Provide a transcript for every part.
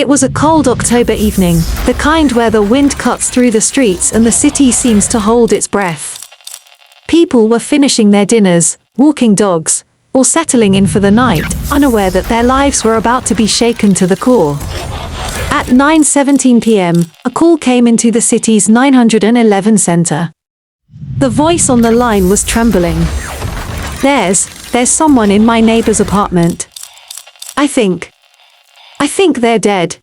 It was a cold October evening, the kind where the wind cuts through the streets and the city seems to hold its breath. People were finishing their dinners, walking dogs, or settling in for the night, unaware that their lives were about to be shaken to the core. At 9:17 p.m., a call came into the city's 911 center. The voice on the line was trembling. There's someone in my neighbor's apartment. I think they're dead."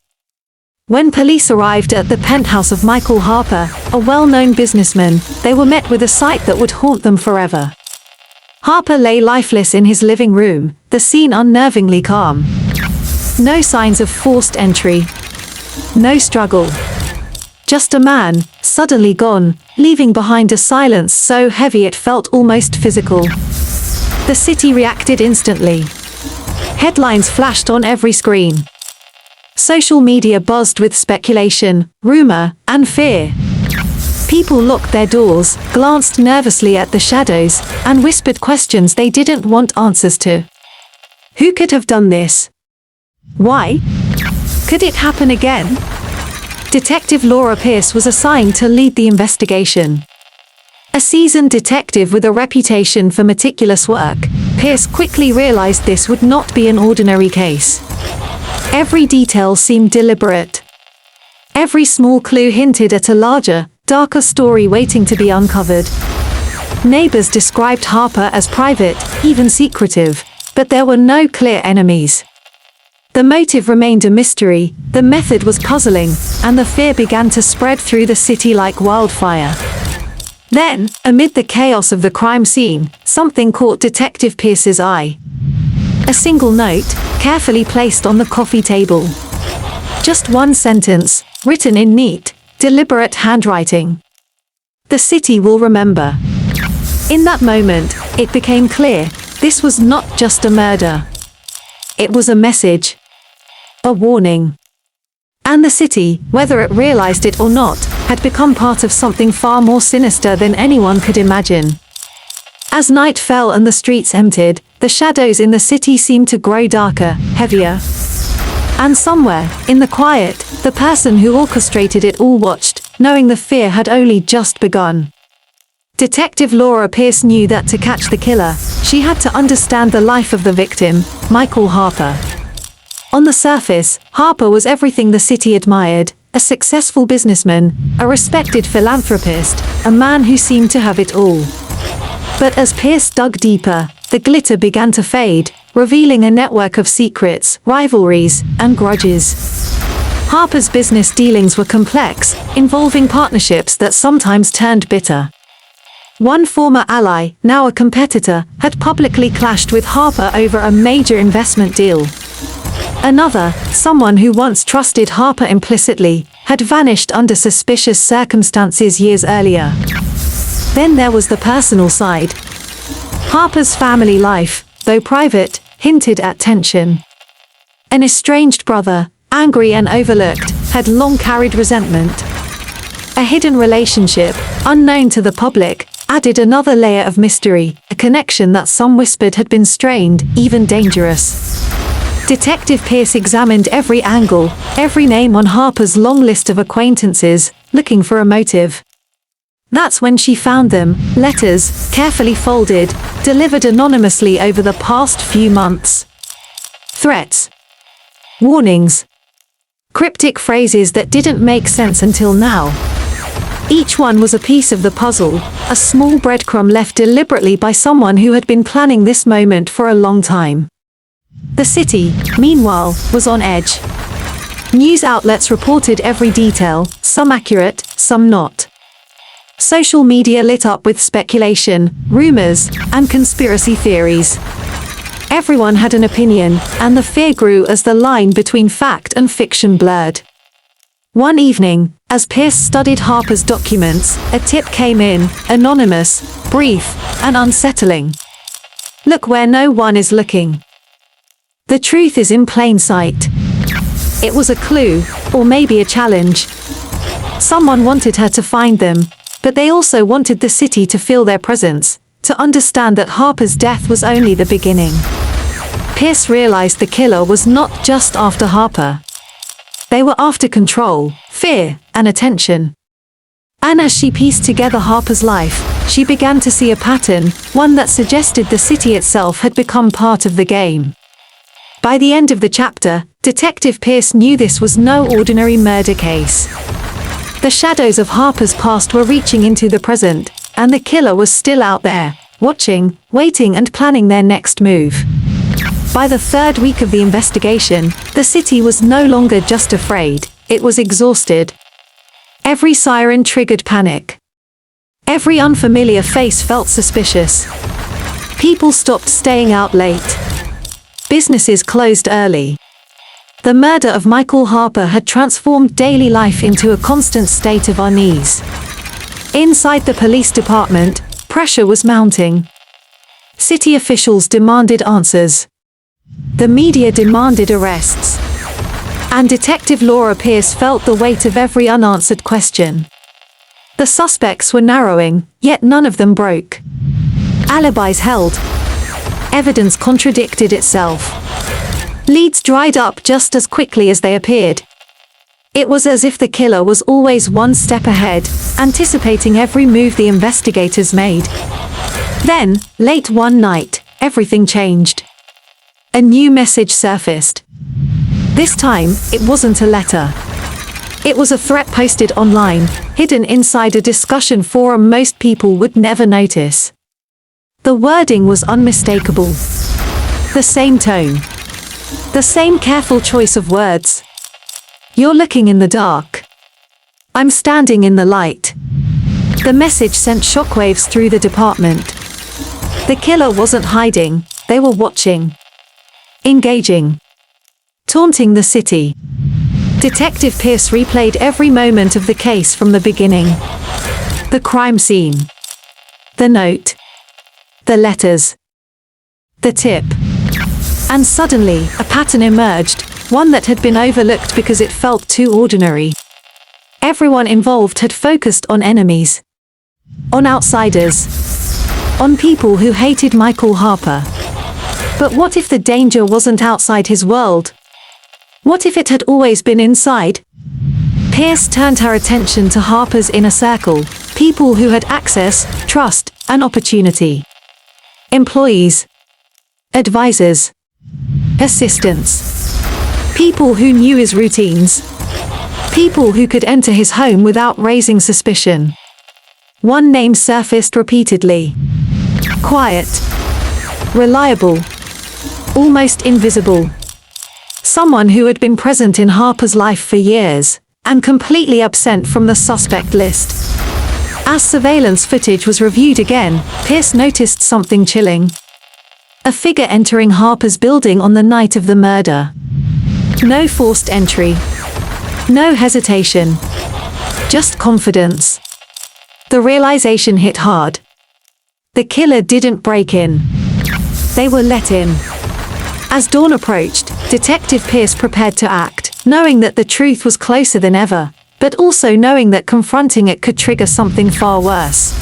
When police arrived at the penthouse of Michael Harper, a well-known businessman, they were met with a sight that would haunt them forever. Harper lay lifeless in his living room, the scene unnervingly calm. No signs of forced entry. No struggle. Just a man, suddenly gone, leaving behind a silence so heavy it felt almost physical. The city reacted instantly. Headlines flashed on every screen. Social media buzzed with speculation, rumor, and fear. People locked their doors, glanced nervously at the shadows, and whispered questions they didn't want answers to. Who could have done this? Why? Could it happen again? Detective Laura Pierce was assigned to lead the investigation. A seasoned detective with a reputation for meticulous work, Pierce quickly realized this would not be an ordinary case. Every detail seemed deliberate. Every small clue hinted at a larger, darker story waiting to be uncovered. Neighbors described Harper as private, even secretive, but there were no clear enemies. The motive remained a mystery, the method was puzzling, and the fear began to spread through the city like wildfire. Then, amid the chaos of the crime scene, something caught Detective Pierce's eye. A single note, carefully placed on the coffee table. Just one sentence, written in neat, deliberate handwriting. "The city will remember." In that moment, it became clear, this was not just a murder. It was a message. A warning. And the city, whether it realized it or not, had become part of something far more sinister than anyone could imagine. As night fell and the streets emptied, the shadows in the city seemed to grow darker, heavier. And somewhere, in the quiet, the person who orchestrated it all watched, knowing the fear had only just begun. Detective Laura Pierce knew that to catch the killer, she had to understand the life of the victim, Michael Harper. On the surface, Harper was everything the city admired, a successful businessman, a respected philanthropist, a man who seemed to have it all. But as Pierce dug deeper, the glitter began to fade, revealing a network of secrets, rivalries, and grudges. Harper's business dealings were complex, involving partnerships that sometimes turned bitter. One former ally, now a competitor, had publicly clashed with Harper over a major investment deal. Another, someone who once trusted Harper implicitly, had vanished under suspicious circumstances years earlier. Then there was the personal side. Harper's family life, though private, hinted at tension. An estranged brother, angry and overlooked, had long carried resentment. A hidden relationship, unknown to the public, added another layer of mystery, a connection that some whispered had been strained, even dangerous. Detective Pierce examined every angle, every name on Harper's long list of acquaintances, looking for a motive. That's when she found them, letters, carefully folded, delivered anonymously over the past few months. Threats. Warnings. Cryptic phrases that didn't make sense until now. Each one was a piece of the puzzle, a small breadcrumb left deliberately by someone who had been planning this moment for a long time. The city, meanwhile, was on edge. News outlets reported every detail, some accurate, some not. Social media lit up with speculation, rumors, and conspiracy theories. Everyone had an opinion, and the fear grew as the line between fact and fiction blurred. One evening, as Pierce studied Harper's documents, a tip came in, anonymous, brief, and unsettling. "Look where no one is looking. The truth is in plain sight." It was a clue, or maybe a challenge. Someone wanted her to find them, but they also wanted the city to feel their presence, to understand that Harper's death was only the beginning. Pierce realized the killer was not just after Harper. They were after control, fear, and attention. And as she pieced together Harper's life, she began to see a pattern, one that suggested the city itself had become part of the game. By the end of the chapter, Detective Pierce knew this was no ordinary murder case. The shadows of Harper's past were reaching into the present, and the killer was still out there, watching, waiting and planning their next move. By the third week of the investigation, the city was no longer just afraid, it was exhausted. Every siren triggered panic. Every unfamiliar face felt suspicious. People stopped staying out late. Businesses closed early. The murder of Michael Harper had transformed daily life into a constant state of unease. Inside the police department, pressure was mounting. City officials demanded answers. The media demanded arrests. And Detective Laura Pierce felt the weight of every unanswered question. The suspects were narrowing, yet none of them broke. Alibis held. Evidence contradicted itself. Leads dried up just as quickly as they appeared. It was as if the killer was always one step ahead, anticipating every move the investigators made. Then, late one night, everything changed. A new message surfaced. This time, it wasn't a letter. It was a threat posted online, hidden inside a discussion forum most people would never notice. The wording was unmistakable. The same tone. The same careful choice of words. You're looking in the dark. I'm standing in the light. The message sent shockwaves through the department. The killer wasn't hiding, they were watching. Engaging. Taunting the city. Detective Pierce replayed every moment of the case from the beginning. The crime scene. The note. The letters. The tip. And suddenly, a pattern emerged, one that had been overlooked because it felt too ordinary. Everyone involved had focused on enemies. On outsiders. On people who hated Michael Harper. But what if the danger wasn't outside his world? What if it had always been inside? Pierce turned her attention to Harper's inner circle, people who had access, trust, and opportunity. Employees. Advisors. Assistants. People who knew his routines. People who could enter his home without raising suspicion. One name surfaced repeatedly. Quiet. Reliable. Almost invisible. Someone who had been present in Harper's life for years, and completely absent from the suspect list. As surveillance footage was reviewed again, Pierce noticed something chilling. A figure entering Harper's building on the night of the murder. No forced entry. No hesitation. Just confidence. The realization hit hard. The killer didn't break in. They were let in. As dawn approached, Detective Pierce prepared to act, knowing that the truth was closer than ever, but also knowing that confronting it could trigger something far worse.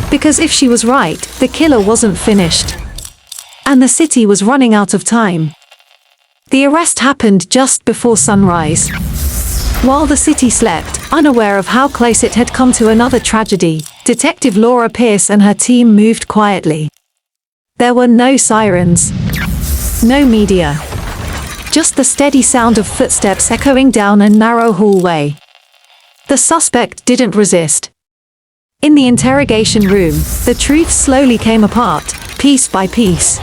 Because if she was right, the killer wasn't finished. And the city was running out of time. The arrest happened just before sunrise. While the city slept, unaware of how close it had come to another tragedy, Detective Laura Pierce and her team moved quietly. There were no sirens. No media. Just the steady sound of footsteps echoing down a narrow hallway. The suspect didn't resist. In the interrogation room, the truth slowly came apart, piece by piece.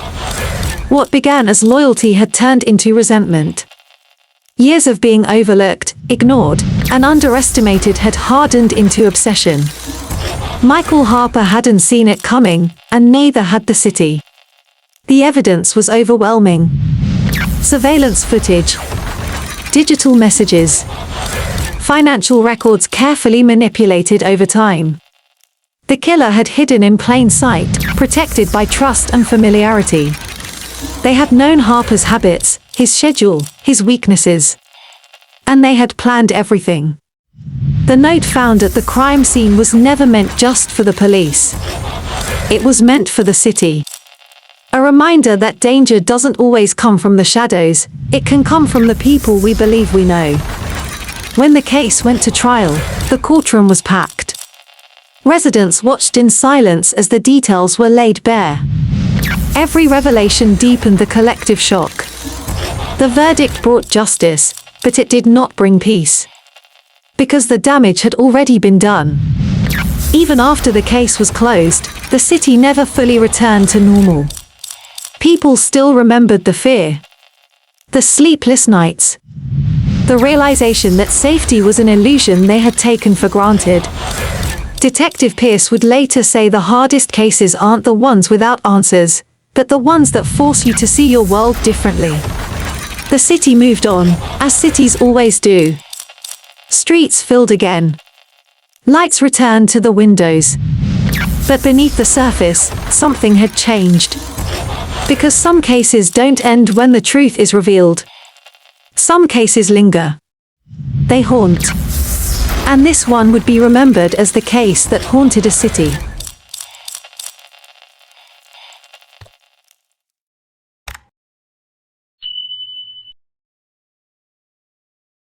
What began as loyalty had turned into resentment. Years of being overlooked, ignored, and underestimated had hardened into obsession. Michael Harper hadn't seen it coming, and neither had the city. The evidence was overwhelming. Surveillance footage. Digital messages. Financial records carefully manipulated over time. The killer had hidden in plain sight, protected by trust and familiarity. They had known Harper's habits, his schedule, his weaknesses. And they had planned everything. The note found at the crime scene was never meant just for the police. It was meant for the city. A reminder that danger doesn't always come from the shadows, it can come from the people we believe we know. When the case went to trial, the courtroom was packed. Residents watched in silence as the details were laid bare. Every revelation deepened the collective shock. The verdict brought justice, but it did not bring peace. Because the damage had already been done. Even after the case was closed, the city never fully returned to normal. People still remembered the fear. The sleepless nights. The realization that safety was an illusion they had taken for granted. Detective Pierce would later say the hardest cases aren't the ones without answers, but the ones that force you to see your world differently. The city moved on, as cities always do. Streets filled again. Lights returned to the windows. But beneath the surface, something had changed. Because some cases don't end when the truth is revealed. Some cases linger. They haunt. And this one would be remembered as the case that haunted a city.